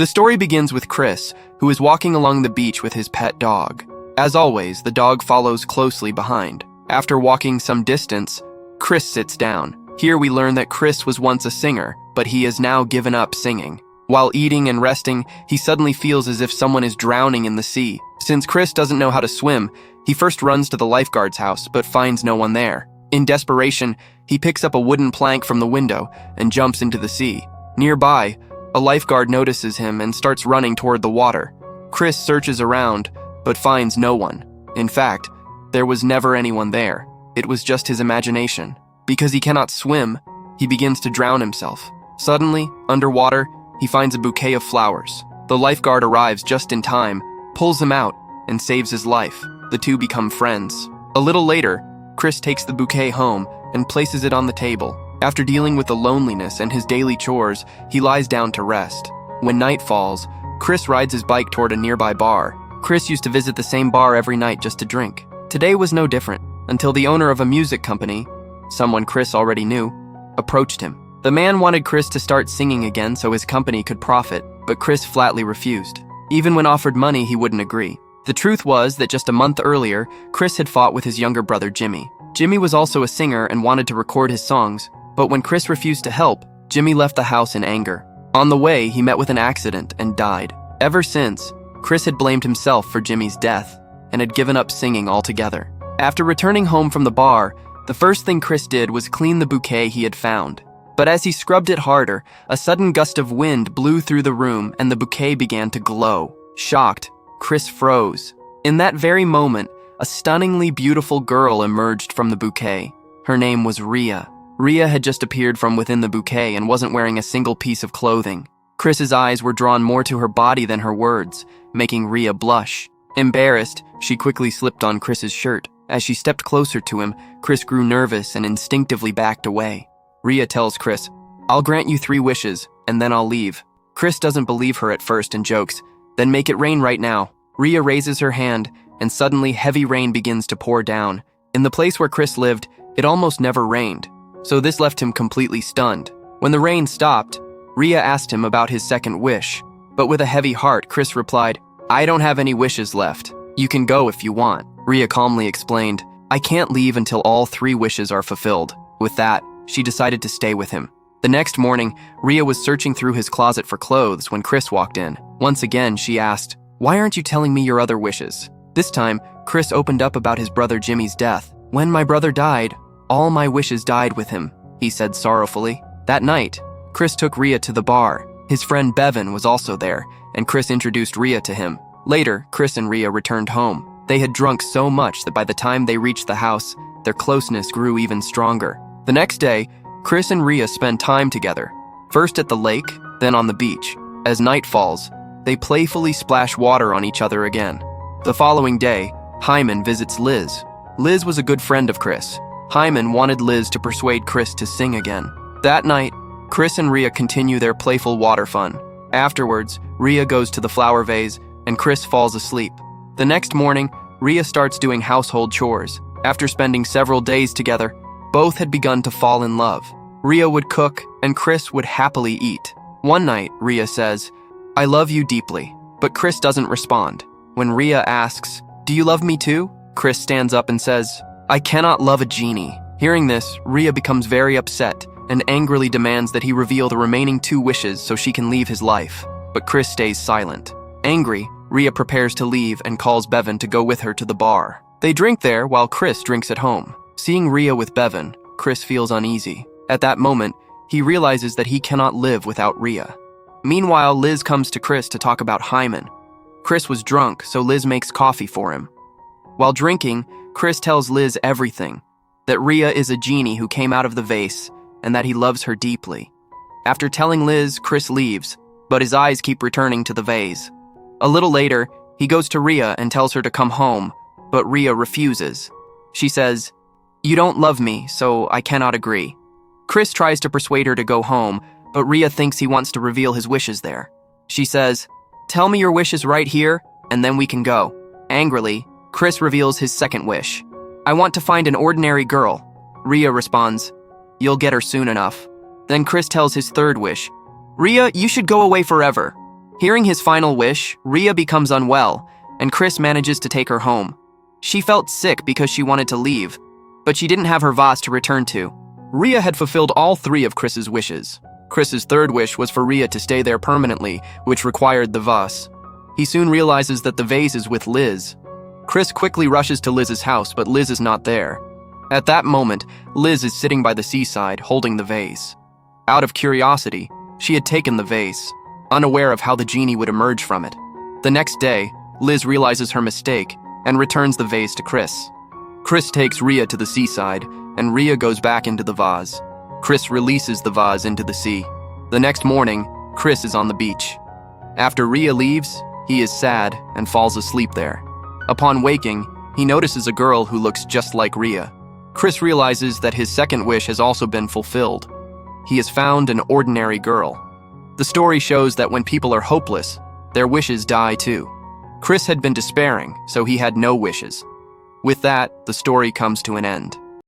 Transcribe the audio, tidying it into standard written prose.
The story begins with Chris, who is walking along the beach with his pet dog. As always, the dog follows closely behind. After walking some distance, Chris sits down. Here we learn that Chris was once a singer, but he has now given up singing. While eating and resting, he suddenly feels as if someone is drowning in the sea. Since Chris doesn't know how to swim, he first runs to the lifeguard's house, but finds no one there. In desperation, he picks up a wooden plank from the window and jumps into the sea. Nearby, a lifeguard notices him and starts running toward the water. Chris searches around, but finds no one. In fact, there was never anyone there. It was just his imagination. Because he cannot swim, he begins to drown himself. Suddenly, underwater, he finds a bouquet of flowers. The lifeguard arrives just in time, pulls him out, and saves his life. The two become friends. A little later, Chris takes the bouquet home and places it on the table. After dealing with the loneliness and his daily chores, he lies down to rest. When night falls, Chris rides his bike toward a nearby bar. Chris used to visit the same bar every night just to drink. Today was no different, until the owner of a music company, someone Chris already knew, approached him. The man wanted Chris to start singing again so his company could profit, but Chris flatly refused. Even when offered money, he wouldn't agree. The truth was that just a month earlier, Chris had fought with his younger brother Jimmy. Jimmy was also a singer and wanted to record his songs, but when Chris refused to help, Jimmy left the house in anger. On the way, he met with an accident and died. Ever since, Chris had blamed himself for Jimmy's death and had given up singing altogether. After returning home from the bar, the first thing Chris did was clean the bouquet he had found. But as he scrubbed it harder, a sudden gust of wind blew through the room and the bouquet began to glow. Shocked, Chris froze. In that very moment, a stunningly beautiful girl emerged from the bouquet. Her name was Rhea. Rhea had just appeared from within the bouquet and wasn't wearing a single piece of clothing. Chris's eyes were drawn more to her body than her words, making Rhea blush. Embarrassed, she quickly slipped on Chris's shirt. As she stepped closer to him, Chris grew nervous and instinctively backed away. Rhea tells Chris, "I'll grant you 3 wishes, and then I'll leave." Chris doesn't believe her at first and jokes, "Then make it rain right now." Rhea raises her hand, and suddenly heavy rain begins to pour down. In the place where Chris lived, it almost never rained, so this left him completely stunned. When the rain stopped, Rhea asked him about his second wish, but with a heavy heart, Chris replied, "I don't have any wishes left. You can go if you want." Rhea calmly explained, "I can't leave until all 3 wishes are fulfilled." With that, she decided to stay with him. The next morning, Rhea was searching through his closet for clothes when Chris walked in. Once again, she asked, "Why aren't you telling me your other wishes?" This time, Chris opened up about his brother Jimmy's death. "When my brother died, all my wishes died with him," he said sorrowfully. That night, Chris took Rhea to the bar. His friend Bevan was also there, and Chris introduced Rhea to him. Later, Chris and Rhea returned home. They had drunk so much that by the time they reached the house, their closeness grew even stronger. The next day, Chris and Rhea spend time together, first at the lake, then on the beach. As night falls, they playfully splash water on each other again. The following day, Hyman visits Liz. Liz was a good friend of Chris. Hyman wanted Liz to persuade Chris to sing again. That night, Chris and Rhea continue their playful water fun. Afterwards, Rhea goes to the flower vase, and Chris falls asleep. The next morning, Rhea starts doing household chores. After spending several days together, both had begun to fall in love. Rhea would cook, and Chris would happily eat. One night, Rhea says, "I love you deeply," but Chris doesn't respond. When Rhea asks, "Do you love me too?" Chris stands up and says, "I cannot love a genie." Hearing this, Rhea becomes very upset and angrily demands that he reveal the remaining 2 wishes so she can leave his life. But Chris stays silent. Angry, Rhea prepares to leave and calls Bevan to go with her to the bar. They drink there while Chris drinks at home. Seeing Rhea with Bevan, Chris feels uneasy. At that moment, he realizes that he cannot live without Rhea. Meanwhile, Liz comes to Chris to talk about Hyman. Chris was drunk, so Liz makes coffee for him. While drinking, Chris tells Liz everything, that Rhea is a genie who came out of the vase and that he loves her deeply. After telling Liz, Chris leaves, but his eyes keep returning to the vase. A little later, he goes to Rhea and tells her to come home, but Rhea refuses. She says, "You don't love me, so I cannot agree." Chris tries to persuade her to go home, but Rhea thinks he wants to reveal his wishes there. She says, "Tell me your wishes right here, and then we can go." Angrily, Chris reveals his second wish. "I want to find an ordinary girl." Rhea responds, "You'll get her soon enough." Then Chris tells his third wish. "Rhea, you should go away forever." Hearing his final wish, Rhea becomes unwell, and Chris manages to take her home. She felt sick because she wanted to leave, but she didn't have her vase to return to. Rhea had fulfilled all 3 of Chris's wishes. Chris's 3rd wish was for Rhea to stay there permanently, which required the vase. He soon realizes that the vase is with Liz. Chris quickly rushes to Liz's house, but Liz is not there. At that moment, Liz is sitting by the seaside, holding the vase. Out of curiosity, she had taken the vase, unaware of how the genie would emerge from it. The next day, Liz realizes her mistake and returns the vase to Chris. Chris takes Rhea to the seaside, and Rhea goes back into the vase. Chris releases the vase into the sea. The next morning, Chris is on the beach. After Rhea leaves, he is sad and falls asleep there. Upon waking, he notices a girl who looks just like Rhea. Chris realizes that his 2nd wish has also been fulfilled. He has found an ordinary girl. The story shows that when people are hopeless, their wishes die too. Chris had been despairing, so he had no wishes. With that, the story comes to an end.